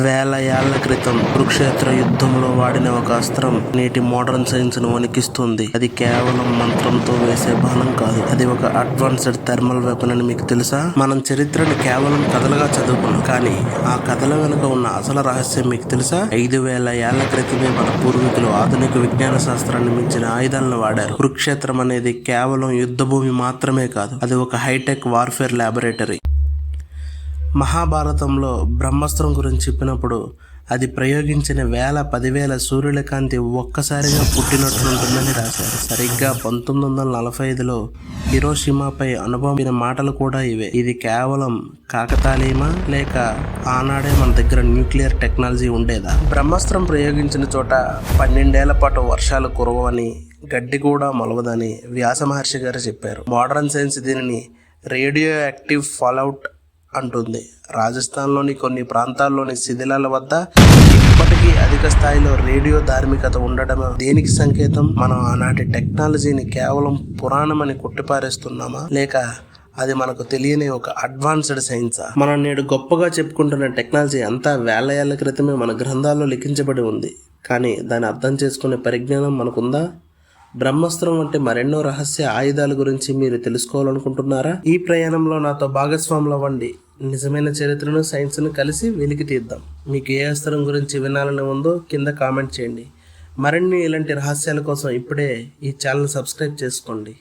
వేల ఏళ్ల క్రితం కురుక్షేత్ర యుద్ధంలో వాడిన ఒక అస్త్రం నేటి మోడర్న్ సైన్స్ ను వణికిస్తుంది. అది కేవలం మంత్రంతో వేసే బాణం కాదు, అది ఒక అడ్వాన్స్డ్ థర్మల్ వెపన్ అని మీకు తెలుసా? మనం చరిత్రను కేవలం కథలుగా చదువుకున్నాం, కానీ ఆ కథల వెనుక ఉన్న అసలు రహస్యం మీకు తెలుసా? 5000 ఏళ్ల క్రితమే మన పూర్వీకులు ఆధునిక విజ్ఞాన శాస్త్రాన్ని మించిన ఆయుధాలను వాడారు. కురుక్షేత్రం అనేది కేవలం యుద్ధ భూమి మాత్రమే కాదు, అది ఒక హైటెక్ వార్ఫేర్ ల్యాబొరేటరీ. మహాభారతంలో బ్రహ్మాస్త్రం గురించి చెప్పినప్పుడు అది ప్రయోగించిన 10,000 సూర్యుల కాంతి ఒక్కసారిగా పుట్టినట్లుంటుందని రాశారు. సరిగ్గా 1945లో హిరోషిమాపై అనుభవమైన మాటలు కూడా ఇవే. ఇది కేవలం కాకతాళీయమా, లేక ఆనాడే మన దగ్గర న్యూక్లియర్ టెక్నాలజీ ఉండేదా? బ్రహ్మాస్త్రం ప్రయోగించిన చోట 12 ఏళ్ల పాటు వర్షాలు కురవని, గడ్డి కూడా మొలవదని వ్యాస మహర్షి గారు చెప్పారు. మోడర్న్ సైన్స్ దీనిని రేడియో యాక్టివ్ ఫాల్అవుట్ అంటుంది. రాజస్థాన్లోని కొన్ని ప్రాంతాల్లోని శిథిలాల వద్ద ఇప్పటికీ అధిక స్థాయిలో రేడియో ధార్మికత ఉండడం దేనికి సంకేతం? మనం ఆనాటి టెక్నాలజీని కేవలం పురాణమని కొట్టిపారేస్తున్నామా, లేక అది మనకు తెలియని ఒక అడ్వాన్స్డ్ సైన్సా? మనం నేడు గొప్పగా చెప్పుకుంటున్న టెక్నాలజీ అంతా వేల ఏళ్ల క్రితమే మన గ్రంథాల్లో లిఖించబడి ఉంది, కానీ దాన్ని అర్థం చేసుకునే పరిజ్ఞానం మనకుందా? బ్రహ్మాస్త్రం వంటి మరెన్నో రహస్య ఆయుధాల గురించి మీరు తెలుసుకోవాలనుకుంటున్నారా? ఈ ప్రయాణంలో నాతో భాగస్వాములు అవ్వండి. నిజమైన చరిత్రను, సైన్స్ను కలిసి వెలికి తీద్దాం. మీకు ఏ అస్త్రం గురించి వినాలని ఉందో కింద కామెంట్ చేయండి. మరిన్ని ఇలాంటి రహస్యాల కోసం ఇప్పుడే ఈ ఛానల్ సబ్స్క్రైబ్ చేసుకోండి.